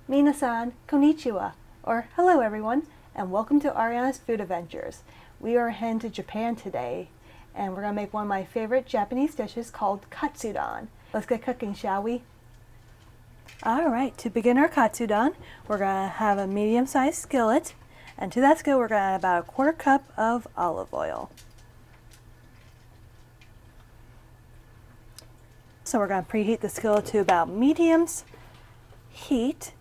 Minasan, konnichiwa, or hello everyone, and welcome to Ariana's Food Adventures. We are heading to Japan today, and we're going to make one of my favorite Japanese dishes called Katsudon. Let's get cooking, shall we? Alright, to begin our Katsudon, we're going to have a medium-sized skillet, and to that skillet we're going to add about a 1/4 cup of olive oil. So we're going to preheat the skillet to about medium heat.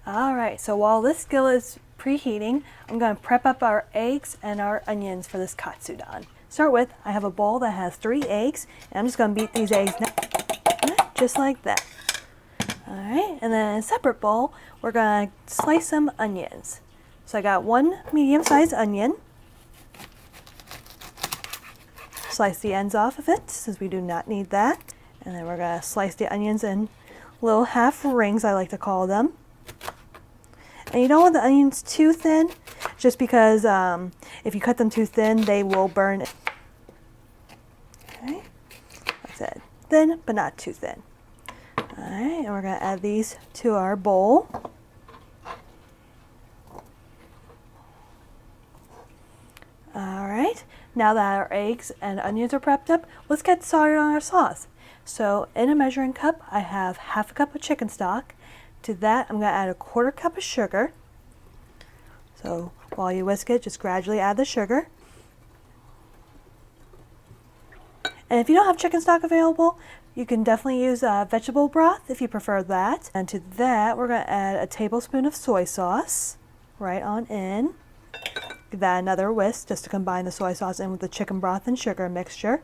Alright, so while this skillet is preheating, I'm going to prep up our eggs and our onions for this Katsudon. Start with, I have a bowl that has 3 eggs, and I'm just going to beat these eggs just like that. Alright, and then in a separate bowl, we're going to slice some onions. So I got 1 medium-sized onion. Slice the ends off of it, since we do not need that. And then we're going to slice the onions in little half rings, I like to call them. And you don't want the onions too thin, just because if you cut them too thin, they will burn. Okay, that's it. Thin, but not too thin. Alright, and we're going to add these to our bowl. Alright, now that our eggs and onions are prepped up, let's get started on our sauce. So in a measuring cup, I have 1/2 cup of chicken stock. To that, I'm going to add a 1/4 cup of sugar. So while you whisk it, just gradually add the sugar. And if you don't have chicken stock available, you can definitely use vegetable broth if you prefer that. And to that, we're going to add a tablespoon of soy sauce right on in. Give that another whisk just to combine the soy sauce in with the chicken broth and sugar mixture.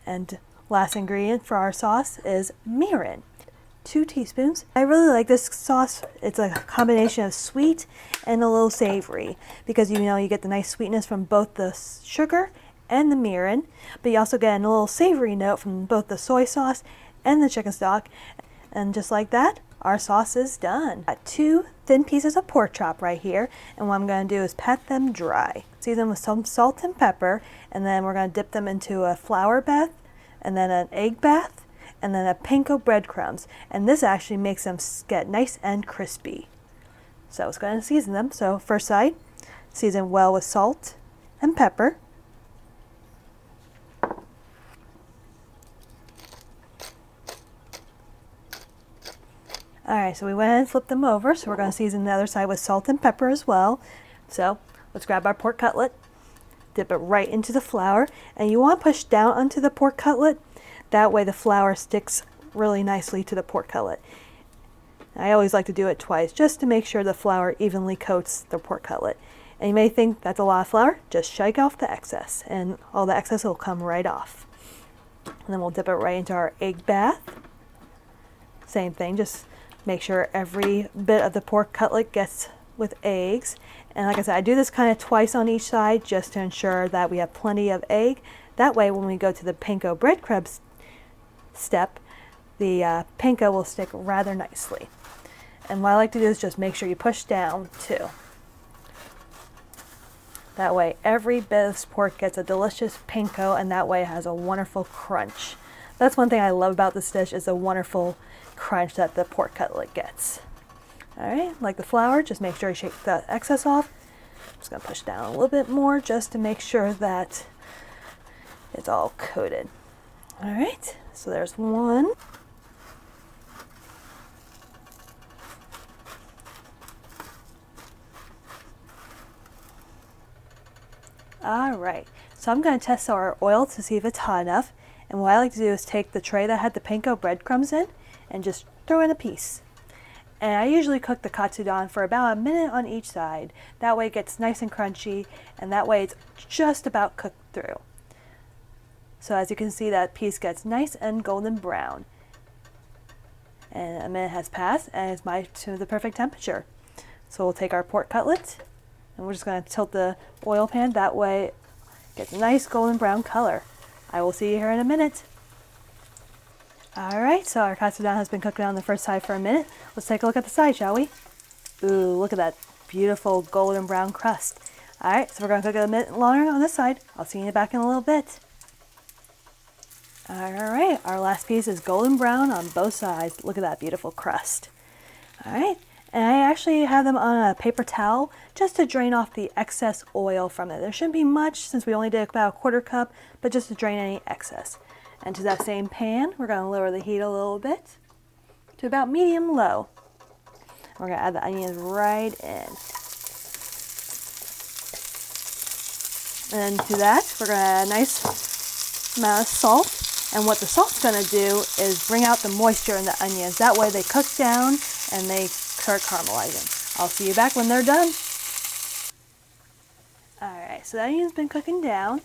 And last ingredient for our sauce is mirin. 2 teaspoons. I really like this sauce. It's a combination of sweet and a little savory because you get the nice sweetness from both the sugar and the mirin, but you also get a little savory note from both the soy sauce and the chicken stock. And just like that, our sauce is done. Got 2 thin pieces of pork chop right here, and what I'm going to do is pat them dry. Season with some salt and pepper, and then we're going to dip them into a flour bath, and then an egg bath, and then a panko breadcrumbs, and this actually makes them get nice and crispy. So it's going to season them. So first side, season well with salt and pepper. Alright, so we went ahead and flipped them over, so we're going to season the other side with salt and pepper as well. So let's grab our pork cutlet, dip it right into the flour, and you want to push down onto the pork cutlet. That way the flour sticks really nicely to the pork cutlet. I always like to do it twice just to make sure the flour evenly coats the pork cutlet. And you may think that's a lot of flour, just shake off the excess and all the excess will come right off. And then we'll dip it right into our egg bath. Same thing, just make sure every bit of the pork cutlet gets with eggs. And like I said, I do this kind of twice on each side just to ensure that we have plenty of egg. That way when we go to the panko breadcrumbs step, the panko will stick rather nicely. And what I like to do is just make sure you push down too. That way every bit of this pork gets a delicious panko, and that way it has a wonderful crunch. That's one thing I love about this dish, is the wonderful crunch that the pork cutlet gets. Alright, like the flour, just make sure you shake the excess off. I'm just going to push down a little bit more just to make sure that it's all coated. Alright, so there's one. Alright, so I'm going to test our oil to see if it's hot enough. And what I like to do is take the tray that had the panko breadcrumbs in and just throw in a piece. And I usually cook the Katsudon for about a minute on each side. That way it gets nice and crunchy, and that way it's just about cooked through. So as you can see, that piece gets nice and golden brown. And a minute has passed, and it's to the perfect temperature. So we'll take our pork cutlet, and we're just going to tilt the oil pan. That way it gets a nice golden brown color. I will see you here in a minute. Alright, so our Katsudon has been cooking on the first side for a minute. Let's take a look at the side, shall we? Ooh, look at that beautiful golden brown crust. Alright, so we're going to cook it a minute longer on this side. I'll see you back in a little bit. Alright, our last piece is golden brown on both sides. Look at that beautiful crust. Alright, actually have them on a paper towel just to drain off the excess oil from it. There shouldn't be much since we only did about a 1/4 cup, but just to drain any excess. And to that same pan, we're going to lower the heat a little bit to about medium-low. We're going to add the onions right in. And to that, we're going to add a nice amount of salt. And what the salt's going to do is bring out the moisture in the onions. That way they cook down and they start caramelizing. I'll see you back when they're done. Alright, so the onion's been cooking down.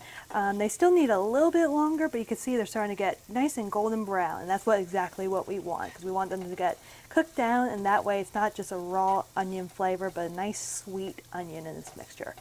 They still need a little bit longer, but you can see they're starting to get nice and golden brown. And that's exactly what we want, because we want them to get cooked down, and that way it's not just a raw onion flavor, but a nice sweet onion in this mixture.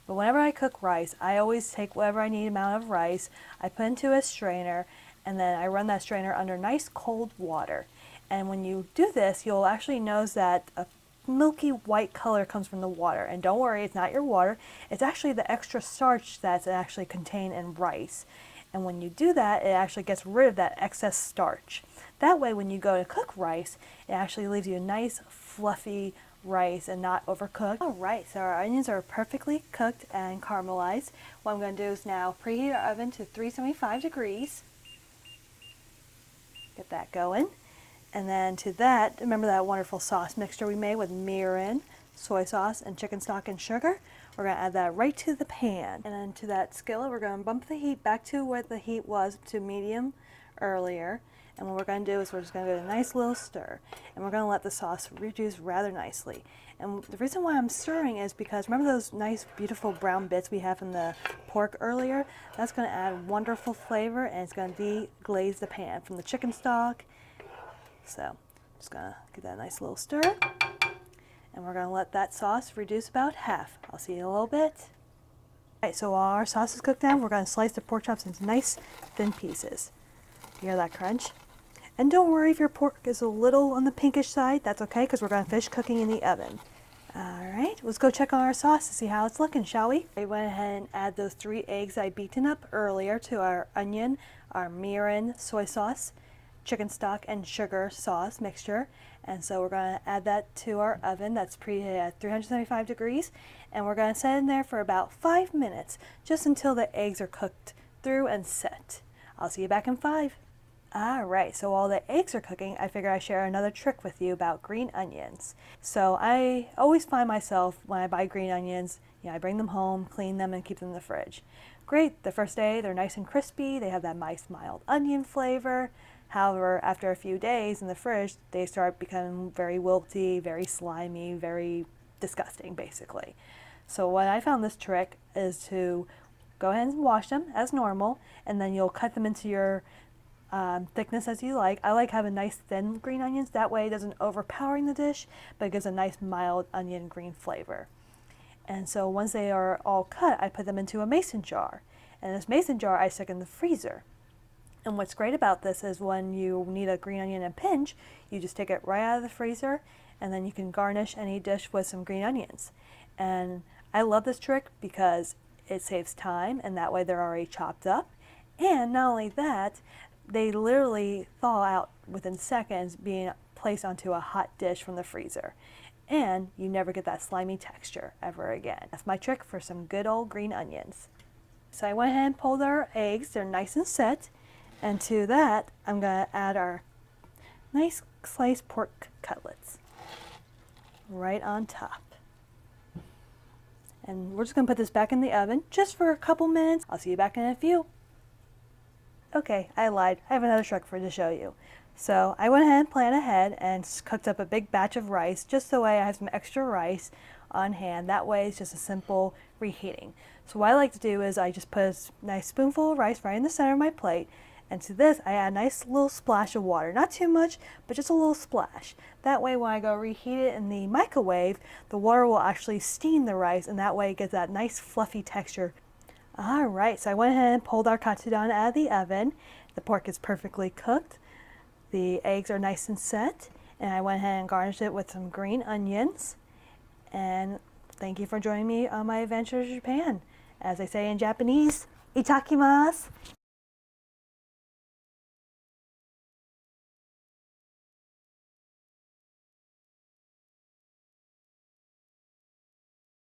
But whenever I cook rice, I always take whatever I need amount of rice, I put into a strainer, and then I run that strainer under nice cold water. And when you do this, you'll actually notice that a milky white color comes from the water. And don't worry, it's not your water. It's actually the extra starch that's actually contained in rice. And when you do that, it actually gets rid of that excess starch. That way, when you go to cook rice, it actually leaves you a nice, fluffy rice and not overcooked. Alright, so our onions are perfectly cooked and caramelized. What I'm going to do is now preheat our oven to 375 degrees. Get that going. And then to that, remember that wonderful sauce mixture we made with mirin, soy sauce, and chicken stock and sugar? We're going to add that right to the pan. And then to that skillet, we're going to bump the heat back to where the heat was, to medium earlier. And what we're going to do is we're just going to give it a nice little stir. And we're going to let the sauce reduce rather nicely. And the reason why I'm stirring is because remember those nice beautiful brown bits we have in the pork earlier? That's going to add wonderful flavor, and it's going to deglaze the pan from the chicken stock. So just going to give that a nice little stir. And we're going to let that sauce reduce about half. I'll see you in a little bit. Alright, so while our sauce is cooked down, we're going to slice the pork chops into nice thin pieces. You hear that crunch? And don't worry if your pork is a little on the pinkish side, that's okay, because we're going to finish cooking in the oven. Alright, let's go check on our sauce to see how it's looking, shall we? I went ahead and add those 3 eggs I beaten up earlier to our onion, our mirin, soy sauce, chicken stock, and sugar sauce mixture. And so we're going to add that to our oven that's preheated at 375 degrees. And we're going to set in there for about 5 minutes, just until the eggs are cooked through and set. I'll see you back in 5. Alright, so while the eggs are cooking, I figure I share another trick with you about green onions. So I always find myself, when I buy green onions, I bring them home, clean them, and keep them in the fridge. Great, the first day they're nice and crispy, they have that nice mild onion flavor. However, after a few days in the fridge, they start becoming very wilty, very slimy, very disgusting, basically. So what I found this trick is to go ahead and wash them as normal, and then you'll cut them into your thickness as you like. I like having nice thin green onions. That way it doesn't overpowering the dish, but it gives a nice mild onion green flavor. And so once they are all cut, I put them into a mason jar. And this mason jar I stick in the freezer. And what's great about this is when you need a green onion in a pinch, you just take it right out of the freezer, and then you can garnish any dish with some green onions. And I love this trick because it saves time, and that way they're already chopped up. And not only that, they literally thaw out within seconds, being placed onto a hot dish from the freezer. And you never get that slimy texture ever again. That's my trick for some good old green onions. So I went ahead and pulled our eggs. They're nice and set. And to that, I'm going to add our nice sliced pork cutlets right on top. And we're just going to put this back in the oven just for a couple minutes. I'll see you back in a few. Okay, I lied. I have another trick to show you. So I went ahead and planned ahead and cooked up a big batch of rice, just so I have some extra rice on hand. That way it's just a simple reheating. So what I like to do is I just put a nice spoonful of rice right in the center of my plate. And to this, I add a nice little splash of water. Not too much, but just a little splash. That way, when I go reheat it in the microwave, the water will actually steam the rice, and that way it gets that nice fluffy texture. Alright, so I went ahead and pulled our katsudon out of the oven. The pork is perfectly cooked. The eggs are nice and set. And I went ahead and garnished it with some green onions. And thank you for joining me on my adventure to Japan. As they say in Japanese, itakimasu.